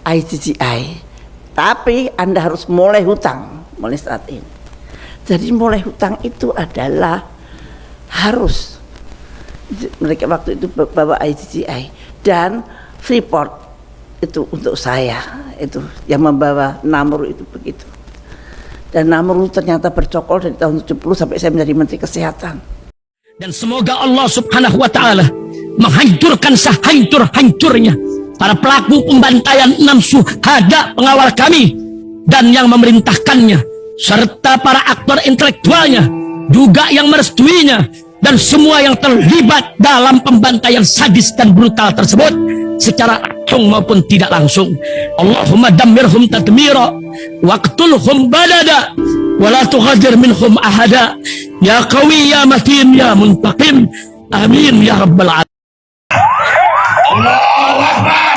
ICGI, tapi Anda harus mulai hutang mulai saat ini. Jadi mulai hutang itu adalah harus. Mereka waktu itu bawa ICGI dan Freeport itu untuk saya, itu yang membawa Namru itu begitu. Dan Namru ternyata bercokol dari tahun 70 sampai saya menjadi Menteri Kesehatan. Dan semoga Allah Subhanahu wa Ta'ala menghancurkan sehancur-hancurnya para pelaku pembantaian 6 syuhada pengawal kami dan yang memerintahkannya, serta para aktor intelektualnya juga yang merestuinya, dan semua yang terlibat dalam pembantaian sadis dan brutal tersebut secara langsung maupun tidak langsung. Allahumma dammirhum tadmira waqtulhum balada wala tughadir minhum ahada ya qawi ya matin ya muntaqim amin ya rabbal alamin. Allahu Akbar,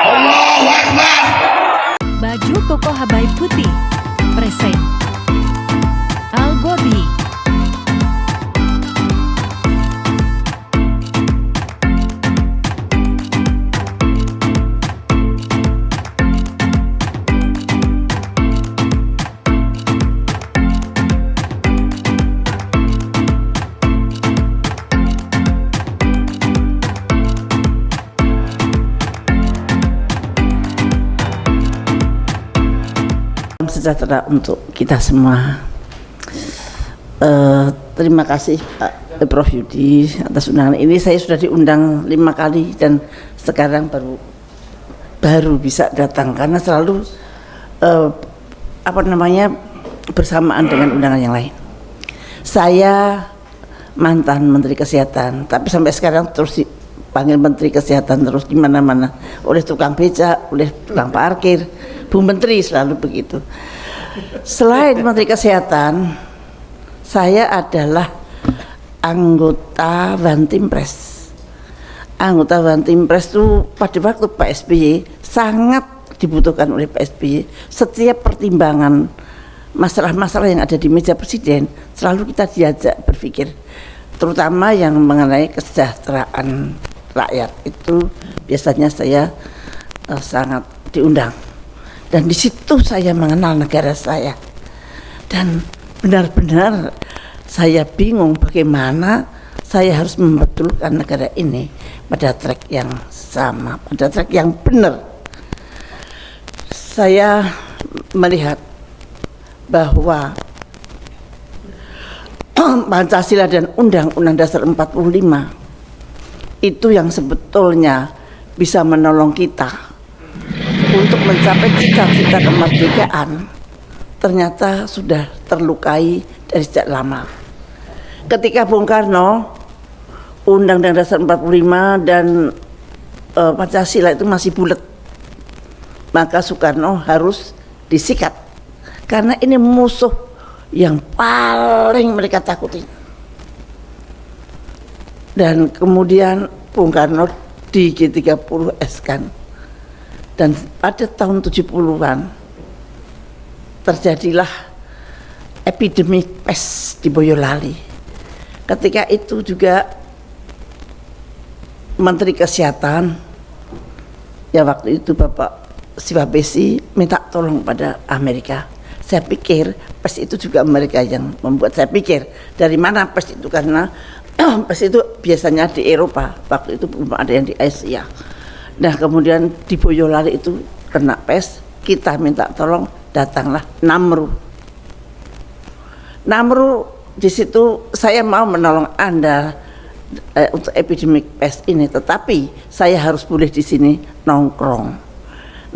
Allahu Akbar. Baju koko Habaib Putih present Al Gobi. Sejahtera untuk kita semua. Terima kasih Pak Prof Yudi atas undangan ini. Saya sudah diundang 5 kali dan sekarang baru bisa datang karena selalu bersamaan dengan undangan yang lain. Saya mantan Menteri Kesehatan, tapi sampai sekarang terus dipanggil Menteri Kesehatan terus di mana-mana oleh tukang becak, oleh tukang parkir, Bu Menteri selalu begitu. Selain Menteri Kesehatan, saya adalah anggota Bantimpres. Anggota Bantimpres itu pada waktu Pak SBY sangat dibutuhkan oleh Pak SBY. Setiap pertimbangan masalah-masalah yang ada di meja presiden selalu kita diajak berpikir, terutama yang mengenai kesejahteraan rakyat. Itu biasanya saya sangat diundang. Dan di situ saya mengenal negara saya. Dan benar-benar saya bingung bagaimana saya harus membetulkan negara ini pada track yang sama, pada track yang benar. Saya melihat bahwa Pancasila dan Undang-Undang Dasar 45 itu yang sebetulnya bisa menolong kita untuk mencapai cita-cita kemerdekaan, ternyata sudah terlukai dari sejak lama. Ketika Bung Karno, Undang-Undang Dasar 45 dan Pancasila itu masih bulat, maka Soekarno harus disikat karena ini musuh yang paling mereka takutin. Dan kemudian Bung Karno di G30S kan. Dan pada tahun 70-an terjadilah epidemi pes di Boyolali. Ketika itu juga Menteri Kesehatan, ya waktu itu Bapak Siwabesi minta tolong pada Amerika. Saya pikir pes itu juga mereka yang membuat. Saya pikir dari mana pes itu, karena pes itu biasanya di Eropa, waktu itu belum ada yang di Asia. Nah kemudian di Boyolali itu kena pes, kita minta tolong, datanglah Namru. Namru di situ saya mau menolong Anda untuk epidemik pes ini, tetapi saya harus boleh di sini nongkrong.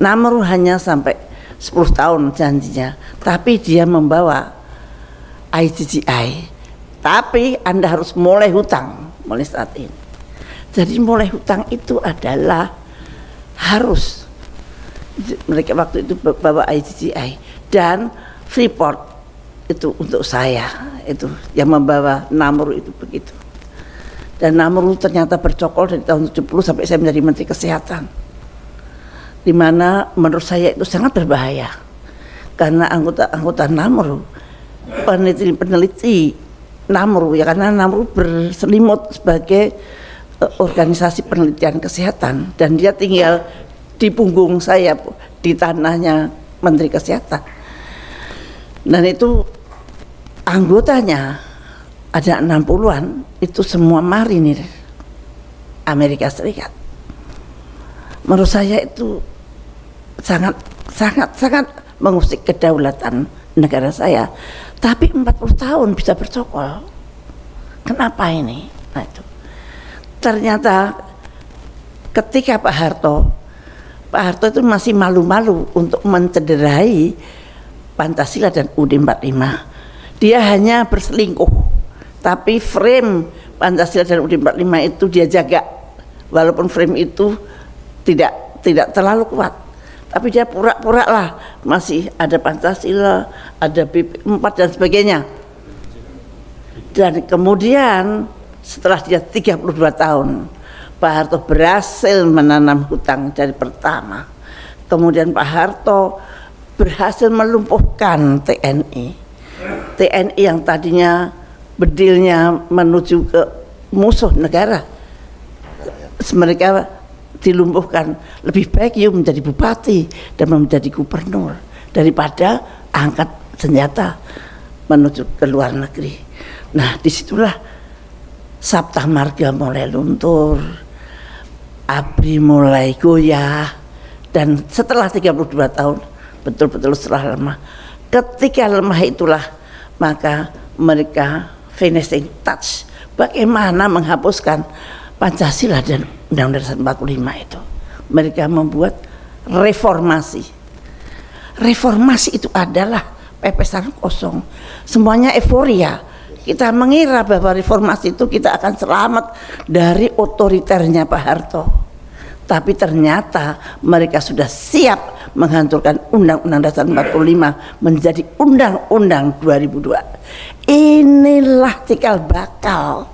Namru hanya sampai 10 tahun janjinya, tapi dia membawa ICGI, tapi Anda harus mulai hutang mulai saat ini. Jadi mulai hutang itu adalah harus. Mereka waktu itu bawa ICGI dan Freeport itu untuk saya, itu yang membawa Namru itu begitu. Dan Namru ternyata bercokol dari tahun 70 sampai saya menjadi Menteri Kesehatan, di mana menurut saya itu sangat berbahaya karena anggota Namru, peneliti Namru, ya karena Namru berselimut sebagai organisasi penelitian kesehatan dan dia tinggal di punggung saya, di tanahnya Menteri Kesehatan. Dan itu anggotanya ada 60-an, itu semua marinir Amerika Serikat. Menurut saya itu sangat mengusik kedaulatan negara saya. Tapi 40 tahun bisa bercokol. Kenapa ini? Nah itu. Ternyata ketika Pak Harto itu masih malu-malu untuk mencederai Pancasila dan UUD 45. Dia hanya berselingkuh, tapi frame Pancasila dan UUD 45 itu dia jaga. Walaupun frame itu tidak terlalu kuat, tapi dia pura-pura lah masih ada Pancasila, ada BP 4 dan sebagainya. Dan kemudian setelah dia 32 tahun, Pak Harto berhasil menanam hutang dari pertama. Kemudian Pak Harto berhasil melumpuhkan TNI. TNI yang tadinya bedilnya menuju ke musuh negara, mereka dilumpuhkan. Lebih baik you menjadi bupati dan menjadi gubernur daripada angkat senjata menuju ke luar negeri. Nah, disitulah Sabta Marga mulai luntur, ABRI mulai goyah, dan setelah 32 tahun, betul-betul setelah lemah, ketika lemah itulah maka mereka finishing touch, bagaimana menghapuskan Pancasila dan Undang-Undang 45 itu. Mereka membuat reformasi. Reformasi itu adalah pepesan kosong, semuanya euforia. Kita mengira bahwa reformasi itu kita akan selamat dari otoriternya Pak Harto. Tapi ternyata mereka sudah siap menghancurkan Undang-Undang Dasar 45 menjadi Undang-Undang 2002. Inilah cikal bakal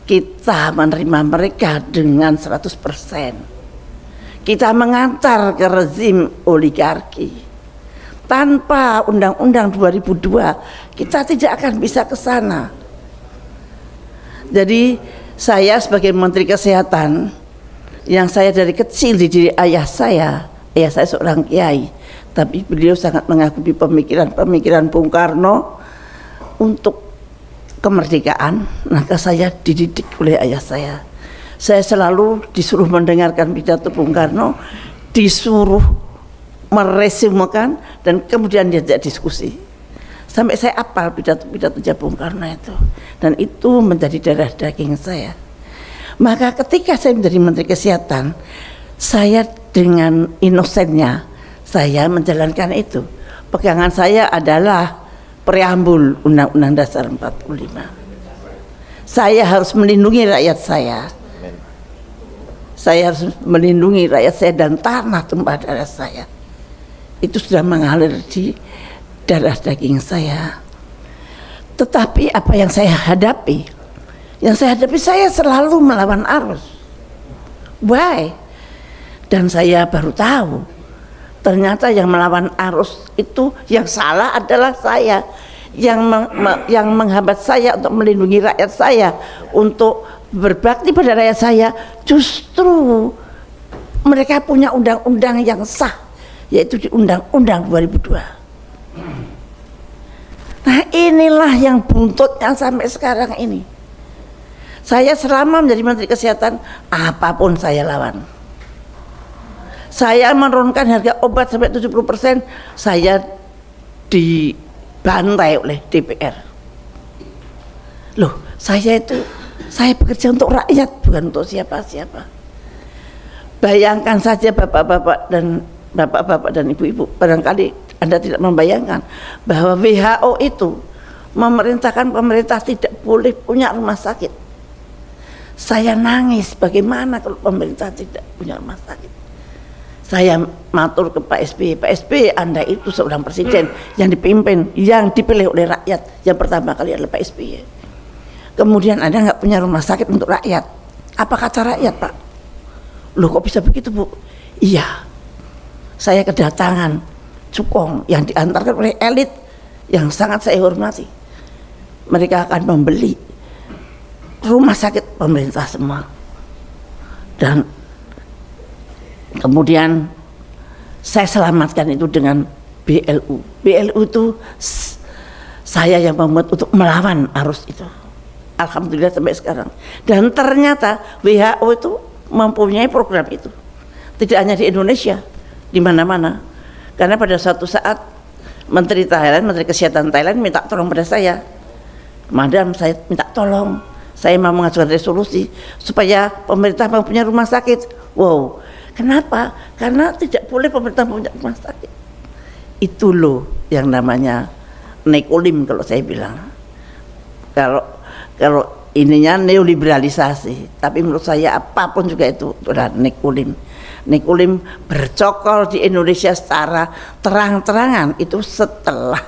kita menerima mereka dengan 100%. Kita mengantar ke rezim oligarki. Tanpa Undang-Undang 2002 kita tidak akan bisa ke sana. Jadi saya sebagai Menteri Kesehatan, yang saya dari kecil dididik ayah saya seorang kiai, tapi beliau sangat mengagumi pemikiran Bung Karno untuk kemerdekaan, maka saya dididik oleh ayah saya. Saya selalu disuruh mendengarkan pidato Bung Karno, disuruh meresumekan, dan kemudian diajak diskusi. Sampai saya hafal pidato Bung Karno itu, dan itu menjadi darah daging saya. Maka ketika saya menjadi Menteri Kesehatan, saya dengan inosennya saya menjalankan itu. Pegangan saya adalah preambul Undang-Undang Dasar 45. Saya harus melindungi rakyat saya. Saya harus melindungi rakyat saya dan tanah tumpah darah saya. Itu sudah mengalir di darah daging saya. Tetapi apa yang saya hadapi? Yang saya hadapi, saya selalu melawan arus. Why? Dan saya baru tahu, ternyata yang melawan arus itu yang salah adalah saya. Yang menghambat saya untuk melindungi rakyat saya, untuk berbakti pada rakyat saya, justru mereka punya undang-undang yang sah, yaitu di Undang-Undang 2002. Nah, inilah yang buntutnya sampai sekarang ini. Saya selama menjadi Menteri Kesehatan, apapun saya lawan. Saya menurunkan harga obat sampai 70%, saya dibantai oleh DPR. Loh, saya bekerja untuk rakyat, bukan untuk siapa-siapa. Bayangkan saja bapak-bapak dan ibu-ibu, barangkali Anda tidak membayangkan bahwa WHO itu memerintahkan pemerintah tidak boleh punya rumah sakit. Saya nangis, bagaimana kalau pemerintah tidak punya rumah sakit. Saya matur ke Pak SBY, Pak SBY, Anda itu seorang presiden yang dipimpin, yang dipilih oleh rakyat, yang pertama kali adalah Pak SBY. Kemudian Anda nggak punya rumah sakit untuk rakyat. Apa kata rakyat, Pak? Loh, kok bisa begitu, Bu? Iya, saya kedatangan cukong yang diantarkan oleh elit yang sangat saya hormati. Mereka akan membeli rumah sakit pemerintah semua. Dan Kemudian saya selamatkan itu dengan BLU. BLU itu saya yang membuat untuk melawan arus itu. Alhamdulillah sampai sekarang. Dan ternyata WHO itu mempunyai program itu. Tidak hanya di Indonesia, di mana-mana. Karena pada suatu saat Menteri Kesehatan Thailand minta tolong pada saya. Madam, saya minta tolong. Saya mau mengajukan resolusi supaya pemerintah mempunyai rumah sakit. Wow, kenapa? Karena tidak boleh pemerintah punya rumah sakit. Itu loh yang namanya nekolim kalau saya bilang. Kalau ininya neoliberalisasi, tapi menurut saya apapun juga itu adalah nekolim. Nekolim bercokol di Indonesia secara terang-terangan itu setelah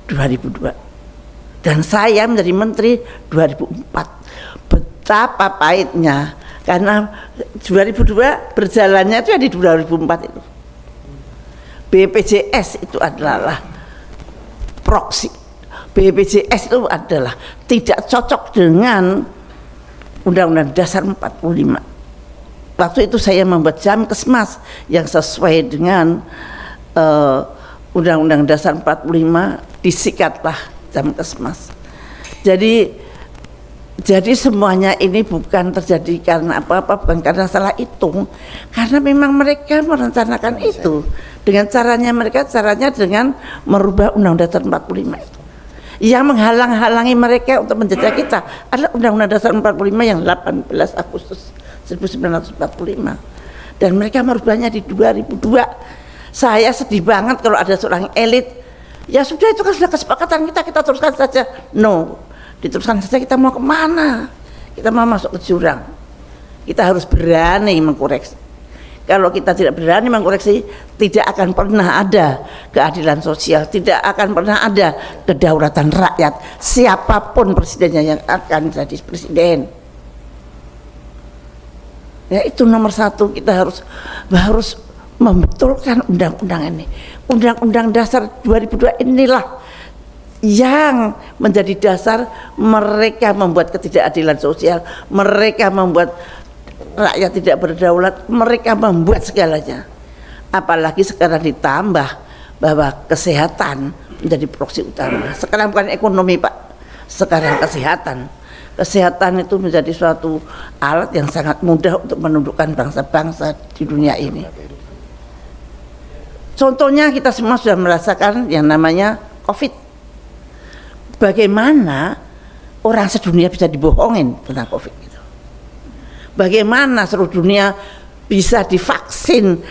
2002. Dan saya menjadi menteri 2004. Betapa pahitnya, karena 2002 berjalannya itu di 2004 itu. BPJS itu adalah proksi. BPJS itu adalah tidak cocok dengan Undang-Undang Dasar 45. Waktu itu saya membuat Jamkesmas yang sesuai dengan Undang-Undang Dasar 45, disikatlah Jamkesmas. Jadi semuanya ini bukan terjadi karena apa-apa, bukan karena salah hitung, karena memang mereka merencanakan itu dengan caranya dengan merubah Undang-Undang Dasar 45 itu. Yang menghalang-halangi mereka untuk menjajah kita adalah Undang-Undang Dasar 45 yang 18 Agustus 1945, dan mereka merubahnya di 2002. Saya sedih banget kalau ada seorang elit, ya sudah itu kan sudah kesepakatan kita teruskan saja. No, diteruskan saja, kita mau kemana? Kita mau masuk ke jurang. Kita harus berani mengkoreksi. Kalau kita tidak berani mengkoreksi, tidak akan pernah ada keadilan sosial, tidak akan pernah ada kedaulatan rakyat, siapapun presidennya yang akan jadi presiden. Ya, itu nomor satu, kita harus membetulkan undang-undang ini. Undang-Undang Dasar 2002 inilah yang menjadi dasar mereka membuat ketidakadilan sosial, mereka membuat rakyat tidak berdaulat, mereka membuat segalanya. Apalagi sekarang ditambah bahwa kesehatan menjadi proksi utama. Sekarang bukan ekonomi, Pak, sekarang kesehatan. Kesehatan itu menjadi suatu alat yang sangat mudah untuk menundukkan bangsa-bangsa di dunia ini. Contohnya kita semua sudah merasakan yang namanya COVID. Bagaimana orang sedunia bisa dibohongin tentang COVID itu? Bagaimana seluruh dunia bisa divaksin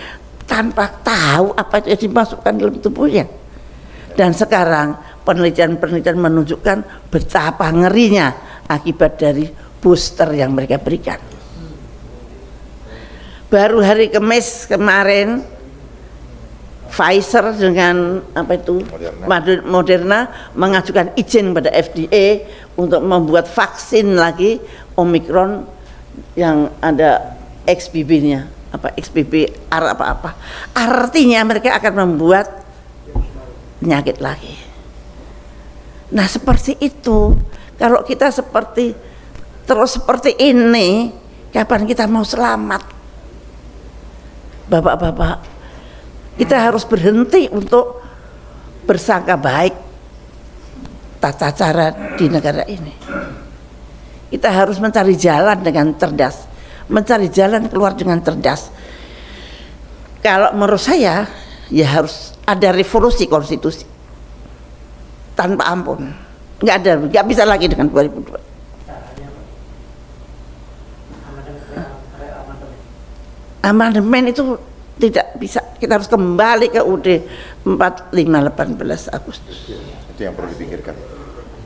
tanpa tahu apa itu yang dimasukkan dalam tubuhnya? Dan sekarang penelitian-penelitian menunjukkan betapa ngerinya akibat dari booster yang mereka berikan. Baru hari Kamis kemarin Pfizer dengan Moderna mengajukan izin pada FDA untuk membuat vaksin lagi Omicron yang ada XBB-nya, XBB-R apa-apa. Artinya mereka akan membuat penyakit lagi. Nah, seperti itu. Kalau kita terus seperti ini, kapan kita mau selamat? Bapak-bapak, kita harus berhenti untuk bersangka baik tata cara di negara ini. Kita harus mencari jalan dengan cerdas, mencari jalan keluar dengan cerdas. Kalau menurut saya, ya harus ada revolusi konstitusi tanpa ampun. Nggak bisa lagi dengan 2002. Amandemen itu tidak bisa. Kita harus kembali ke UUD 45 18 Agustus. Itu yang perlu dipikirkan.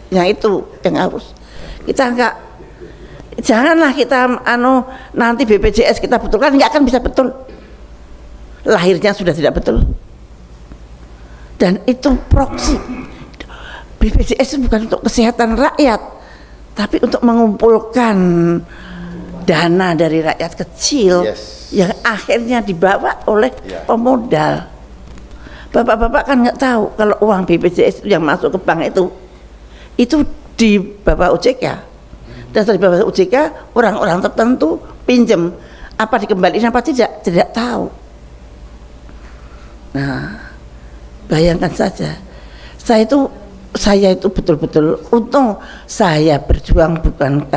Yang itu yang harus kita janganlah kita nanti BPJS kita betulkan, nggak akan bisa betul. Lahirnya sudah tidak betul. Dan itu proksi. BPJS itu bukan untuk kesehatan rakyat, tapi untuk mengumpulkan dana dari rakyat kecil yang akhirnya dibawa oleh pemodal. Bapak-bapak kan nggak tahu kalau uang BPJS yang masuk ke bank itu di bawah OJK. Dan dari bawah OJK orang-orang tertentu pinjam Apa dikembalikan apa tidak tahu. Nah, bayangkan saja, saya itu betul-betul untung saya berjuang bukan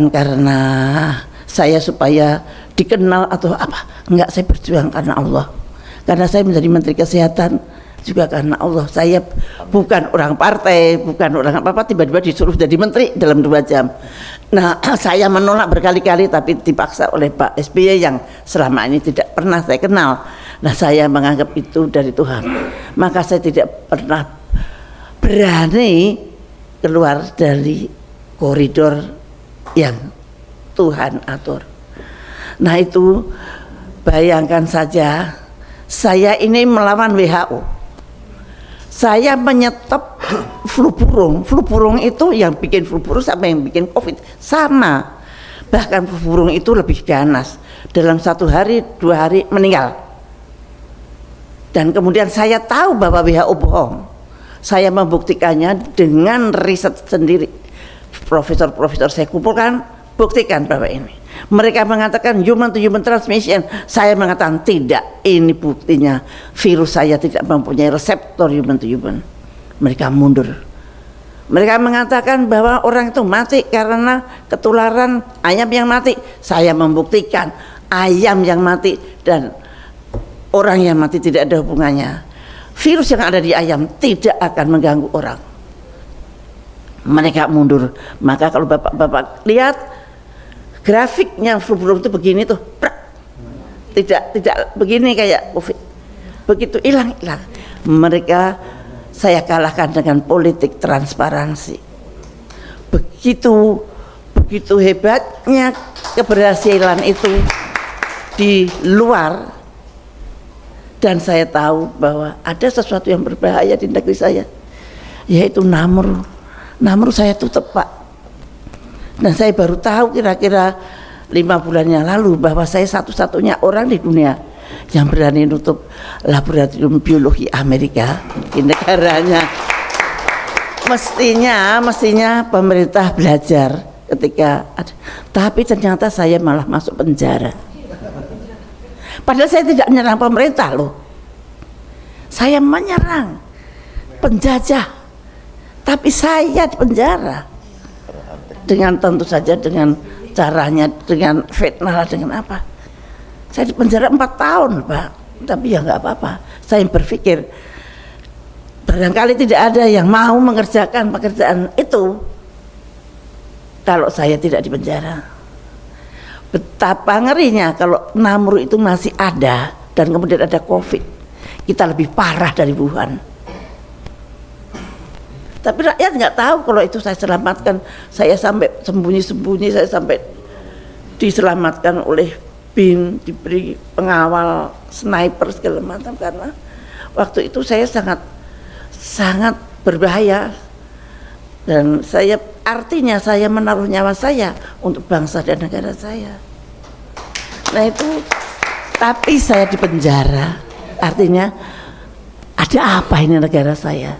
karena saya supaya dikenal atau apa, enggak, saya berjuang karena Allah. Karena saya menjadi Menteri Kesehatan juga karena Allah. Saya bukan orang partai, bukan orang apa-apa, tiba-tiba disuruh jadi menteri dalam 2 jam. Nah, saya menolak berkali-kali tapi dipaksa oleh Pak SBY yang selama ini tidak pernah saya kenal. Nah, saya menganggap itu dari Tuhan. Maka saya tidak pernah berani keluar dari koridor yang Tuhan atur. Nah, itu bayangkan saja, saya ini melawan WHO. Saya menyetop flu burung. Flu burung itu yang bikin flu burung sama yang bikin COVID sama. Bahkan flu burung itu lebih ganas. Dalam 1 hari, 2 hari meninggal. Dan kemudian saya tahu bahwa WHO bohong. Saya membuktikannya dengan riset sendiri. Profesor-profesor saya kumpulkan, buktikan bahwa ini. Mereka mengatakan human to human transmission. Saya mengatakan tidak, ini buktinya virus saya tidak mempunyai reseptor human to human. Mereka mundur. Mereka mengatakan bahwa orang itu mati karena ketularan ayam yang mati. Saya membuktikan ayam yang mati dan orang yang mati tidak ada hubungannya. Virus yang ada di ayam tidak akan mengganggu orang. Mereka mundur. Maka kalau bapak-bapak lihat grafiknya flu burung itu begini tuh, tidak begini kayak COVID. Begitu hilang. Mereka saya kalahkan dengan politik transparansi. Begitu hebatnya keberhasilan itu di luar. Dan saya tahu bahwa ada sesuatu yang berbahaya di negeri saya, yaitu Namru. Namru saya tutup, Pak. Dan saya baru tahu kira-kira 5 bulan yang lalu bahwa saya satu-satunya orang di dunia yang berani nutup laboratorium biologi Amerika di negaranya. Mestinya pemerintah belajar ketika ada. Tapi ternyata saya malah masuk penjara. Padahal saya tidak menyerang pemerintah loh. Saya menyerang penjajah. Tapi saya di penjara. Dengan tentu saja dengan caranya, dengan fitnah, dengan apa. Saya di penjara 4 tahun, Pak. Tapi ya nggak apa-apa. Saya berpikir barangkali tidak ada yang mau mengerjakan pekerjaan itu kalau saya tidak di penjara. Betapa ngerinya kalau Namru itu masih ada dan kemudian ada COVID. Kita lebih parah dari Wuhan. Tapi rakyat nggak tahu kalau itu saya selamatkan. Saya sampai sembunyi-sembunyi, saya sampai diselamatkan oleh BIN, diberi pengawal, sniper segala macam, karena waktu itu saya sangat berbahaya. Dan artinya saya menaruh nyawa saya untuk bangsa dan negara saya. Nah itu, tapi saya di penjara, artinya ada apa ini negara saya.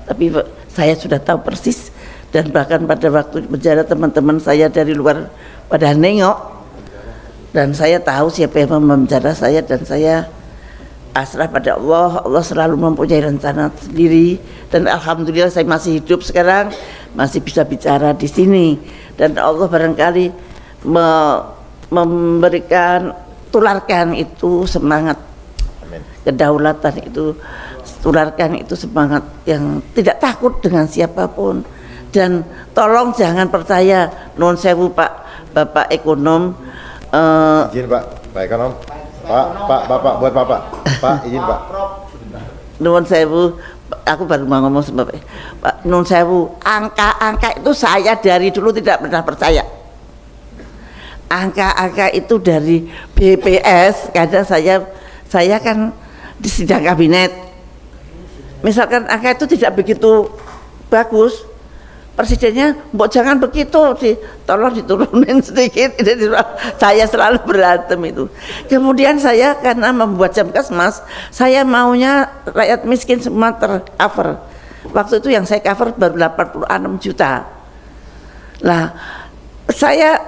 Tapi saya sudah tahu persis, dan bahkan pada waktu di penjara teman-teman saya dari luar pada nengok, dan saya tahu siapa yang memenjara saya, dan saya pasrah pada Allah. Allah selalu mempunyai rencana sendiri, dan alhamdulillah saya masih hidup sekarang, masih bisa bicara di sini, dan Allah barangkali tularkan itu semangat kedaulatan itu, tularkan itu semangat yang tidak takut dengan siapapun. Dan tolong jangan percaya non sewu Pak Bapak ekonom. Izin Pak ekonom. Bapak buat Pak izin Pak. Nuwun sewu, aku baru mau ngomong sama Pak. Nuwun sewu, angka-angka itu saya dari dulu tidak pernah percaya. Angka-angka itu dari BPS, kadang saya kan di sidang kabinet. Misalkan angka itu tidak begitu bagus, presidennya, mbok jangan begitu, tolong diturunin sedikit. Saya selalu berantem itu. Kemudian saya karena membuat Jamkesmas, saya maunya rakyat miskin semua tercover. Waktu itu yang saya cover baru 86 juta. Nah, saya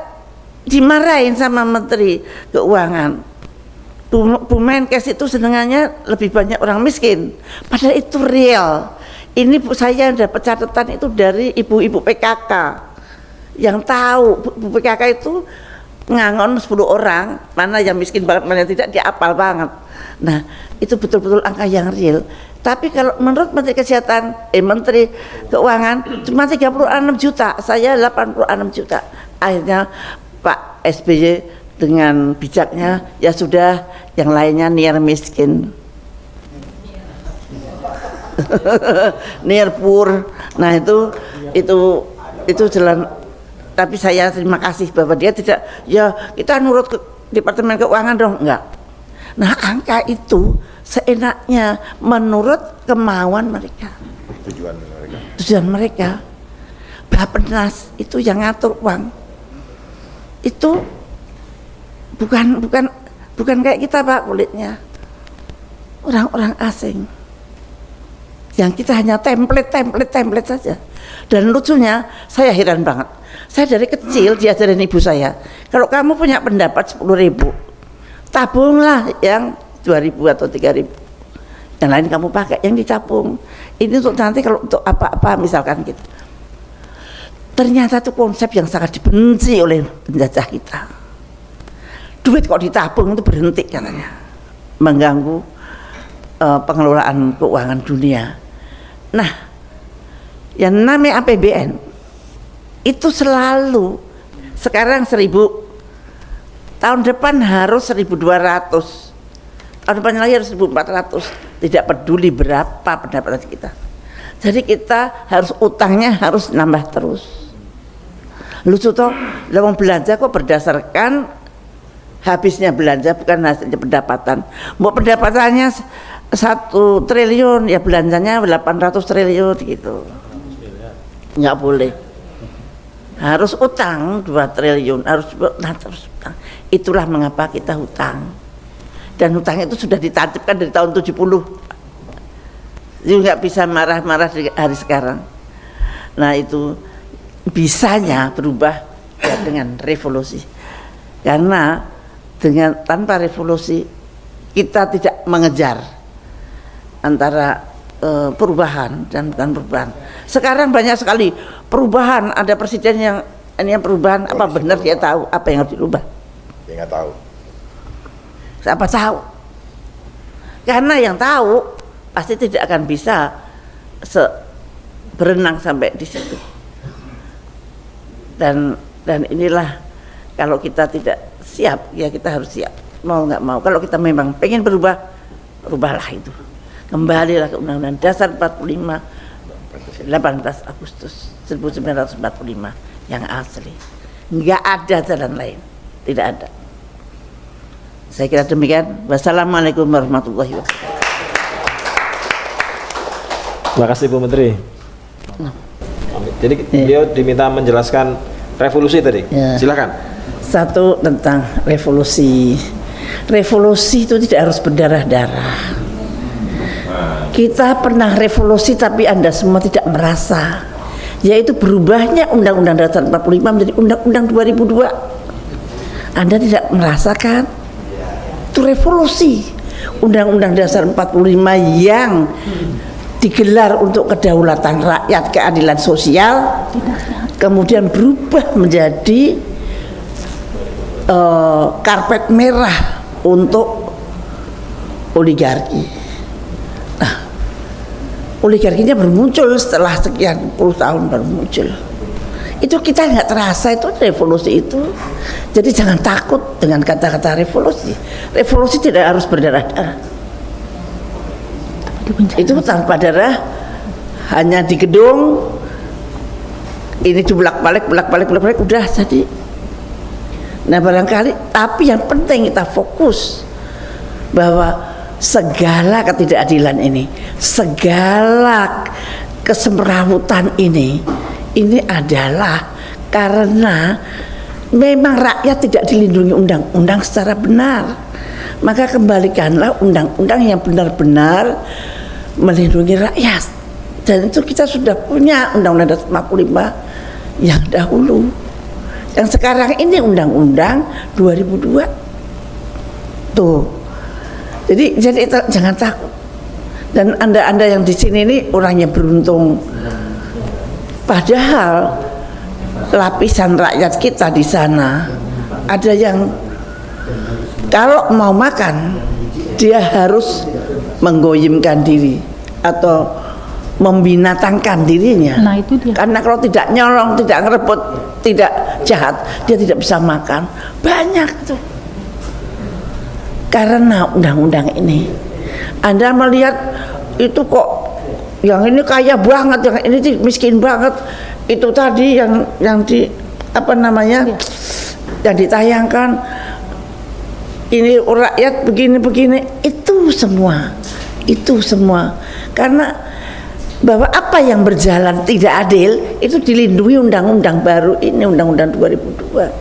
dimarahin sama Menteri Keuangan. Bu Menkes itu senengannya lebih banyak orang miskin, padahal itu real. Ini saya dapat catatan itu dari ibu-ibu PKK yang tahu. Bu PKK itu ngangon 10 orang, mana yang miskin banget, mana yang tidak, dia apal banget. Nah, itu betul-betul angka yang real. Tapi kalau menurut Menteri Kesehatan, Menteri Keuangan cuma 36 juta, saya 86 juta. Akhirnya Pak SBY dengan bijaknya, ya sudah, yang lainnya near miskin. Near poor. Nah itu jalan. Tapi saya terima kasih bahwa dia tidak, ya kita nurut ke Departemen Keuangan dong, enggak. Nah angka itu seenaknya menurut kemauan mereka, tujuan mereka. Bappenas itu yang ngatur uang itu bukan kayak kita Pak, kulitnya orang-orang asing yang kita hanya template saja. Dan lucunya saya heran banget, saya dari kecil diajarin ibu saya, kalau kamu punya pendapat 10.000, tabunglah yang 2.000 atau 3.000, yang lain kamu pakai, yang ditabung ini untuk nanti kalau untuk apa-apa misalkan gitu. Ternyata itu konsep yang sangat dibenci oleh penjajah kita. Duit kok ditabung itu berhenti katanya, mengganggu pengelolaan keuangan dunia. Nah, yang namanya APBN itu selalu sekarang 1.000, tahun depan harus 1.200, tahun depan lagi harus 1.400, tidak peduli berapa pendapatan kita. Jadi kita harus utangnya harus nambah terus. Lucu toh, lewat belanja kok berdasarkan habisnya belanja bukan hasilnya pendapatan. Mau pendapatannya 1 triliun ya belanjanya 800 triliun gitu. Nggak boleh. Harus utang 2 triliun, harus utang. Itulah mengapa kita hutang. Dan hutang itu sudah ditancapkan dari tahun 70. Jadi nggak bisa marah-marah di hari sekarang. Nah itu bisanya berubah ya, dengan revolusi. Karena tanpa revolusi kita tidak mengejar antara perubahan dan perubahan. Sekarang banyak sekali perubahan, ada presiden yang ini yang perubahan, apa benar dia tahu apa yang harus dirubah? Dia nggak tahu. Siapa tahu? Karena yang tahu pasti tidak akan bisa berenang sampai di situ. Dan inilah, kalau kita tidak siap, ya kita harus siap, mau nggak mau. Kalau kita memang pengen berubah, rubahlah itu. Kembalilah ke Undang-Undang Dasar 45, 18 Agustus 1945 yang asli. Nggak ada jalan lain, tidak ada. Saya kira demikian. Wassalamualaikum warahmatullahi wabarakatuh. Terima kasih Bu Menteri. Jadi beliau diminta menjelaskan revolusi tadi. Ya. Silakan. Satu tentang revolusi. Revolusi itu tidak harus berdarah-darah. Kita pernah revolusi tapi Anda semua tidak merasa. Yaitu berubahnya Undang-Undang Dasar 45 menjadi Undang-Undang 2002. Anda tidak merasakan? Itu revolusi. Undang-Undang Dasar 45 yang digelar untuk kedaulatan rakyat, keadilan sosial, kemudian berubah menjadi karpet merah untuk oligarki. Nah, oligarkinya bermuncul setelah sekian puluh tahun baru muncul. Itu kita nggak terasa itu revolusi itu. Jadi jangan takut dengan kata-kata revolusi. Revolusi tidak harus berdarah-darah. Itu tanpa darah, hanya di gedung ini bolak-balik udah jadi. Nah barangkali, tapi yang penting kita fokus bahwa segala ketidakadilan ini, segala kesemrawutan ini adalah karena memang rakyat tidak dilindungi undang-undang secara benar. Maka kembalikanlah undang-undang yang benar-benar melindungi rakyat. Dan itu kita sudah punya Undang-Undang Dasar 45 yang dahulu Yang sekarang ini undang-undang 2002 tuh. Jadi jangan takut. Dan anda yang di sini ini orangnya beruntung. Padahal lapisan rakyat kita di sana ada yang kalau mau makan dia harus menggoyimkan diri atau membinatangkan dirinya. Nah, itu dia. Karena kalau tidak nyolong, tidak ngerebut, tidak jahat, dia tidak bisa makan. Banyak tuh. Karena undang-undang ini, Anda melihat itu kok yang ini kaya banget, yang ini miskin banget. Itu tadi yang di apa namanya, yang ditayangkan ini rakyat begini-begini, itu semua karena bahwa apa yang berjalan tidak adil itu dilindungi undang-undang baru ini, undang-undang 2002.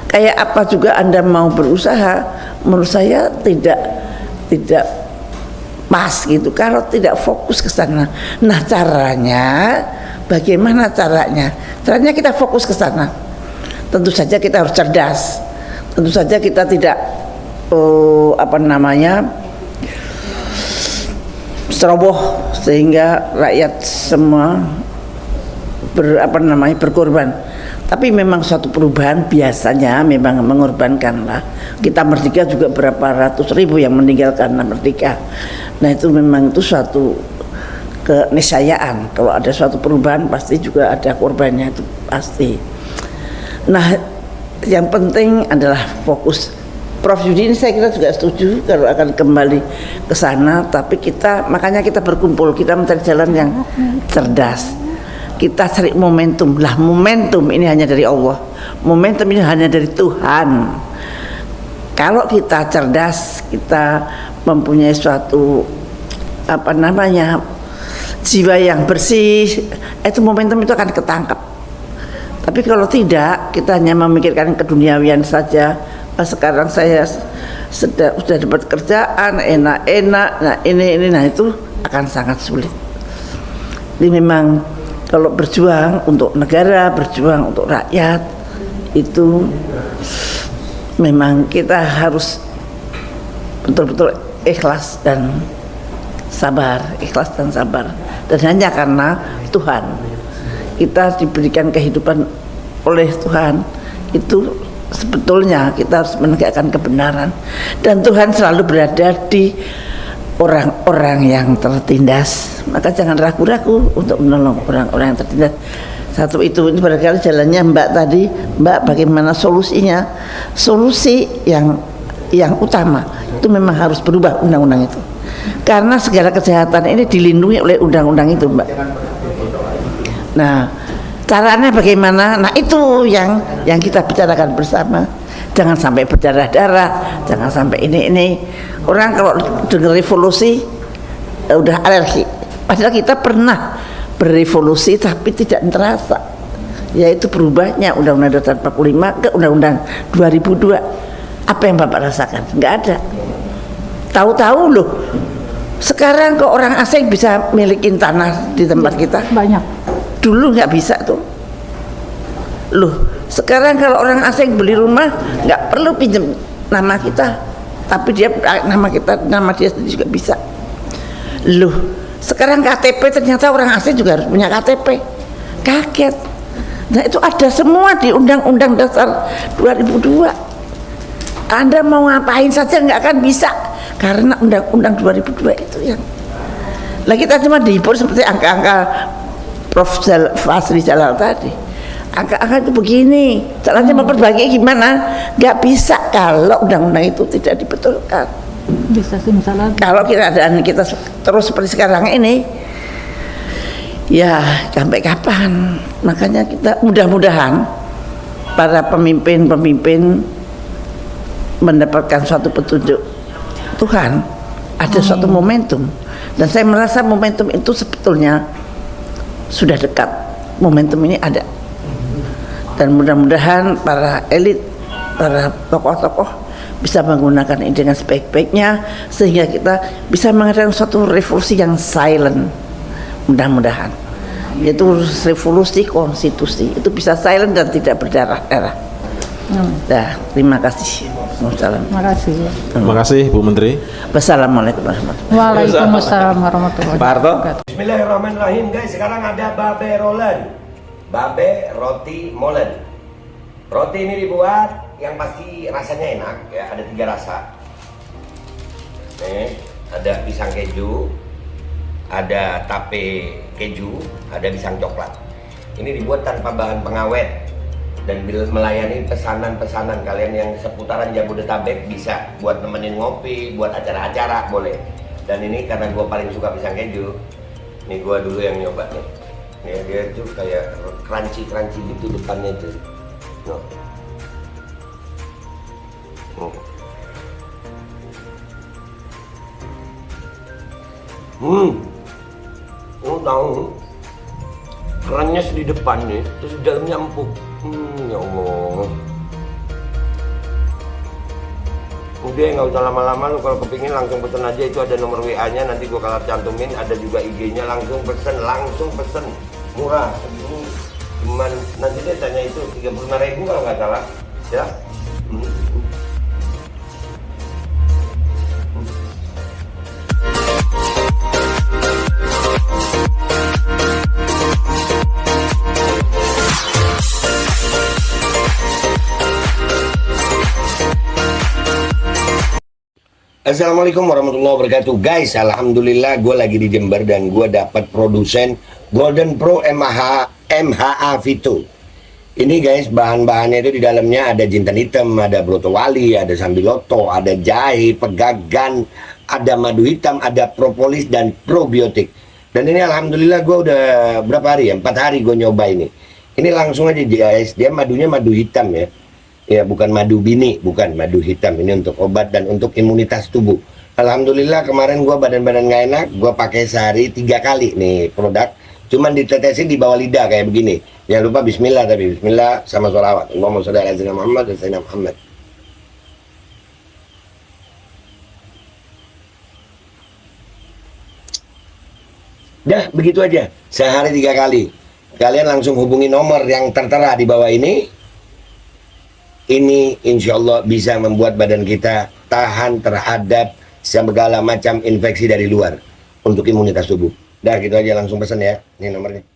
Kayak apa juga Anda mau berusaha, menurut saya tidak pas gitu kalau tidak fokus ke sana. Nah, caranya bagaimana caranya? Caranya kita fokus ke sana. Tentu saja kita harus cerdas. Tentu saja kita tidak ceroboh sehingga rakyat semua berkorban. Tapi memang suatu perubahan biasanya memang mengorbankan lah. Kita merdeka juga berapa ratus ribu yang meninggal karena merdeka. Nah, itu memang itu suatu keniscayaan. Kalau ada suatu perubahan pasti juga ada korbannya, itu pasti. Nah, yang penting adalah fokus. Prof Yudi ini saya kira juga setuju kalau akan kembali ke sana, tapi makanya kita berkumpul, kita mencari jalan yang cerdas. Kita cari momentum. Lah, momentum ini hanya dari Allah. Momentum ini hanya dari Tuhan. Kalau kita cerdas, kita mempunyai suatu jiwa yang bersih, itu momentum itu akan ketangkap. Tapi kalau tidak, kita hanya memikirkan keduniawian saja. Sekarang saya sudah dapat kerjaan enak-enak, nah ini nah itu akan sangat sulit. Jadi memang kalau berjuang untuk negara, berjuang untuk rakyat, itu memang kita harus betul-betul ikhlas dan sabar, dan hanya karena Tuhan kita diberikan kehidupan oleh Tuhan. Itu sebetulnya kita harus menegakkan kebenaran, dan Tuhan selalu berada di orang-orang yang tertindas. Maka jangan ragu-ragu untuk menolong orang-orang yang tertindas. Satu itu barangkali jalannya Mbak tadi, Mbak bagaimana solusinya? Solusi yang utama itu memang harus berubah undang-undang itu, karena segala kejahatan ini dilindungi oleh undang-undang itu, Mbak. Nah, caranya bagaimana? Nah, itu yang kita bicarakan bersama. Jangan sampai berdarah-darah, jangan sampai ini. Orang kalau dengar revolusi udah alergi. Padahal kita pernah berevolusi tapi tidak terasa. Yaitu berubahnya Undang-Undang Dasar 45 ke Undang-Undang 2002. Apa yang Bapak rasakan? Enggak ada. Tahu-tahu loh. Sekarang kok orang asing bisa milikin tanah di tempat kita? Banyak. Dulu nggak bisa tuh. Loh, sekarang kalau orang asing beli rumah nggak perlu pinjam nama kita, tapi dia nama dia sendiri juga bisa. Loh, sekarang KTP ternyata orang asing juga harus punya KTP. Kaget. Nah, itu ada semua di Undang-Undang Dasar 2002. Anda mau ngapain saja nggak akan bisa, karena Undang-Undang 2002 itu yang. Lah, kita cuma dihibur seperti angka-angka Prof. Fasri Jalal tadi. Angka-angka itu begini, caranya memperbaiki gimana? Nggak bisa kalau undang-undang itu tidak dibetulkan. Bisa simsalabim. Kalau keadaan kita terus seperti sekarang ini, ya sampai kapan? Makanya kita mudah-mudahan para pemimpin mendapatkan suatu petunjuk Tuhan, ada suatu momentum, dan saya merasa momentum itu sebetulnya sudah dekat. Momentum ini ada, dan mudah-mudahan para elit, para tokoh-tokoh bisa menggunakan ini dengan sebaik-baiknya, sehingga kita bisa mengadakan suatu revolusi yang silent. Mudah-mudahan yaitu revolusi konstitusi. Itu bisa silent dan tidak berdarah-darah. Nah, terima kasih. Wassalam. Terima kasih. Terima kasih Bu Menteri. Wassalamualaikum warahmatullahi Waalaikumsalam warahmatullahi Pak Harto. wabarakatuh. Bismillahirrahmanirrahim guys, sekarang ada babe rolen, babe roti molen. Roti ini dibuat yang pasti rasanya enak ya, ada 3 rasa. Nih, ada pisang keju, ada tape keju, ada pisang coklat. Ini dibuat tanpa bahan pengawet dan melayani pesanan-pesanan kalian yang seputaran Jabodetabek, bisa buat nemenin ngopi, buat acara-acara boleh. Dan ini karena gue paling suka pisang keju, nih gue dulu yang nyoba nih. Nih dia tuh kayak crunchy gitu depannya tuh. Lo tahu kerennya di depan nih, terus di dalamnya empuk. Ya Allah. Udah nggak usah lama-lama, lu kalau kepingin langsung pesen aja, itu ada nomor WA-nya, nanti gua kalau cantumin, ada juga IG-nya, langsung pesen, murah. Segini cuman nanti dia tanya itu 35.000 kalau nggak salah, ya. Assalamualaikum warahmatullahi wabarakatuh. Guys, alhamdulillah gue lagi di Jember dan gue dapat produsen Golden Pro MHA Vito. Ini guys, bahan-bahannya itu di dalamnya ada jintan hitam, ada broto wali, ada sambiloto, ada jahe, pegagan, ada madu hitam, ada propolis dan probiotik. Dan ini alhamdulillah gue udah berapa hari ya? 4 hari gue nyoba ini. Ini langsung aja guys, dia madunya madu hitam ya. Ya bukan madu bini, bukan madu hitam. Ini untuk obat dan untuk imunitas tubuh. Alhamdulillah kemarin gua badan-badan nggak enak, gua pakai sehari 3 kali nih produk. Cuman ditetesin di bawah lidah kayak begini. Jangan lupa bismillah, tapi bismillah sama sholawat. Allahumma sholli ala sayyidina Muhammad dan sayyidina Muhammad. Dah begitu aja, sehari 3 kali. Kalian langsung hubungi nomor yang tertera di bawah ini. Ini insya Allah bisa membuat badan kita tahan terhadap segala macam infeksi dari luar untuk imunitas tubuh. Dah gitu aja, langsung pesan ya, ini nomornya.